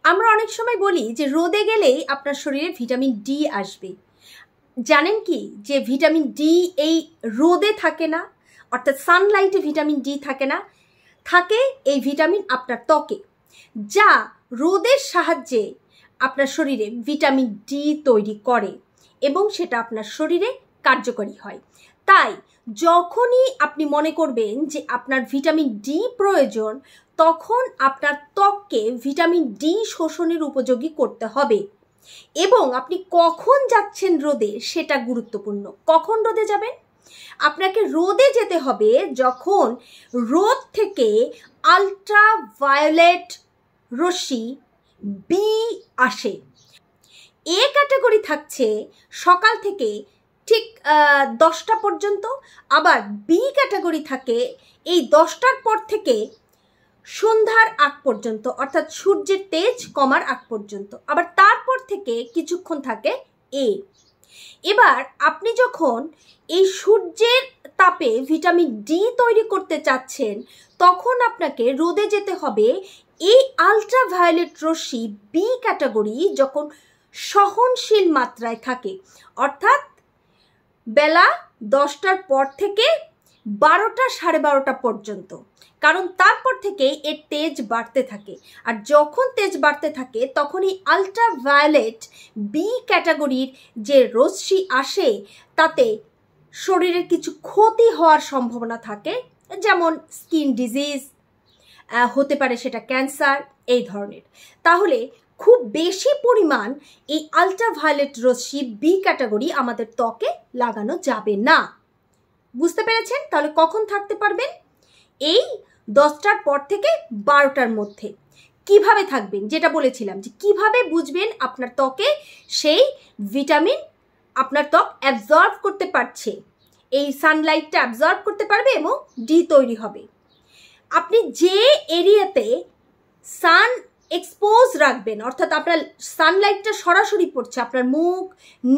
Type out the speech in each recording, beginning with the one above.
আমরা অনেক সময় বলি যে রোদে গেলেই আপনার শরীরে ভিটামিন ডি আসবে। জানেন কি যে ভিটামিন ডি এই রোদে থাকে না, অর্থাৎ সানলাইটে ভিটামিন ডি থাকে না, থাকে এই ভিটামিন আপনার ত্বকে, যা রোদের সাহায্যে আপনার শরীরে ভিটামিন ডি তৈরি করে এবং সেটা আপনার শরীরে কার্যকরী হয়। তাই যখনই আপনি মনে করবেন যে আপনার ভিটামিন ডি প্রয়োজন, তখন আপনার ত্বককে ভিটামিন ডি শোষণের উপযোগী করতে হবে। এবং আপনি কখন যাচ্ছেন রোদে সেটা গুরুত্বপূর্ণ। কখন রোদে যাবেন? আপনাকে রোদে যেতে হবে যখন রোদ থেকে আল্ট্রাভায়োলেট রশ্মি বি আসে। এ ক্যাটাগরি থাকছে সকাল থেকে ঠিক 10টা পর্যন্ত, আবার বি ক্যাটাগরি থাকে এই 10টার পর থেকে সন্ধ্যার আগ পর্যন্ত, অর্থাৎ সূর্যের তেজ কমার আগ পর্যন্ত, আবার তারপর থেকে কিছুক্ষণ থাকে এ। এবার আপনি যখন এই সূর্যের তাপে ভিটামিন ডি তৈরি করতে চাচ্ছেন, তখন আপনাকে রোদে যেতে হবে এই আল্ট্রাভায়োলেট রশ্মি বি ক্যাটাগরি যখন সহনশীল মাত্রায় থাকে, অর্থাৎ বেলা 10টার পর থেকে 12টা সাড়ে 12টা পর্যন্ত। কারণ তারপর থেকে এর তেজ বাড়তে থাকে, আর যখন তেজ বাড়তে থাকে তখন এই আল্ট্রাভায়োলেট বি ক্যাটাগরির যে রশ্মি আসে তাতে শরীরের কিছু ক্ষতি হওয়ার সম্ভাবনা থাকে, যেমন স্কিন ডিজিজ হতে পারে, সেটা ক্যান্সার, এই ধরনের। তাহলে খুব বেশি পরিমাণ এই আল্ট্রাভায়োলেট রশ্মি বি ক্যাটাগরি আমাদের ত্বকে লাগানো যাবে না। বুঝতে পেরেছেন? তাহলে কখন থাকতে পারবেন? এই 10টার পর থেকে 12টার মধ্যে। কিভাবে থাকবেন, যেটা বলেছিলাম যে কিভাবে বুঝবেন আপনার ত্বকে সেই ভিটামিন আপনার ত্বক অ্যাবজর্ব করতে পারছে, এই সানলাইটটা অ্যাবজর্ব করতে পারবে এবং ডি তৈরি হবে। আপনি যে এরিয়াতে সান এক্সপোজ রাখবেন, অর্থাৎ আপনার সানলাইটটা সরাসরি পড়ছে, আপনার মুখ,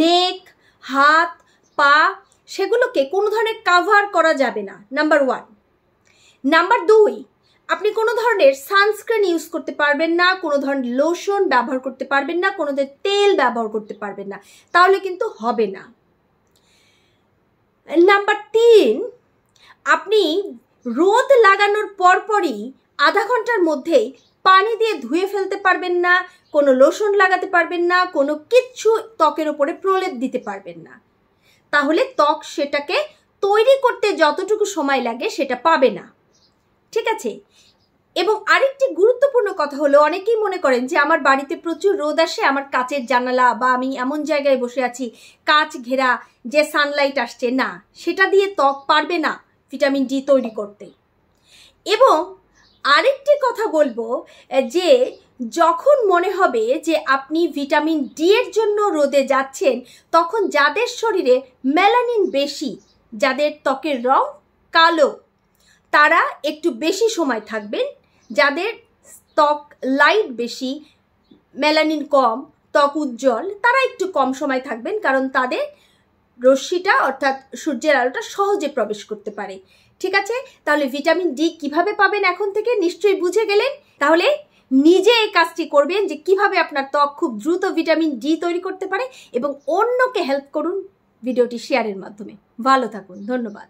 নেক, হাত, পা, সেগুলোকে কোনো ধরনের কাভার করা যাবে না, নাম্বার 1। নাম্বার 2, আপনি কোনো ধরনের সানস্ক্রিন ইউজ করতে পারবেন না, কোনো ধরনের লোশন ব্যবহার করতে পারবেন না, কোনো ধরনের তেল ব্যবহার করতে পারবেন না, তাহলে কিন্তু হবে না। নাম্বার 3, আপনি রোদ লাগানোর পরপরই আধা ঘন্টার মধ্যেই পানি দিয়ে ধুয়ে ফেলতে পারবেন না, কোনো লোশন লাগাতে পারবেন না, কোনো কিচ্ছু ত্বকের ওপরে প্রলেপ দিতে পারবেন না। তাহলে ত্বক সেটাকে তৈরি করতে যতটুকু সময় লাগে সেটা পাবে না, ঠিক আছে? এবং আরেকটি গুরুত্বপূর্ণ কথা হলো, অনেকেই মনে করেন যে আমার বাড়িতে প্রচুর রোদ আসে, আমার কাচের জানালা বা আমি এমন জায়গায় বসে আছি কাচ ঘেরা যে সানলাইট আসছে, না, সেটা দিয়ে ত্বক পারবে না ভিটামিন ডি তৈরি করতে। এবং আরেকটি কথা বলবো যে যখন মনে হবে যে আপনি ভিটামিন ডি এর জন্য রোদে যাচ্ছেন, তখন যাদের শরীরে মেলানিন বেশি, যাদের ত্বকের রং কালো, তারা একটু বেশি সময় থাকবেন। যাদের ত্বক লাইট বেশি, মেলানিন কম, ত্বক উজ্জ্বল, তারা একটু কম সময় থাকবেন, কারণ তাদের রশ্মিটা অর্থাৎ সূর্যের আলোটা সহজে প্রবেশ করতে পারে, ঠিক আছে? তাহলে ভিটামিন ডি কিভাবে পাবেন এখন থেকে নিশ্চয়ই বুঝে গেলেন। তাহলে নিজে এই কাজটি করবেন যে কিভাবে আপনার ত্বক খুব দ্রুত ভিটামিন ডি তৈরি করতে পারে, এবং অন্যকে হেল্প করুন ভিডিওটি শেয়ারের মাধ্যমে। ভালো থাকুন, ধন্যবাদ।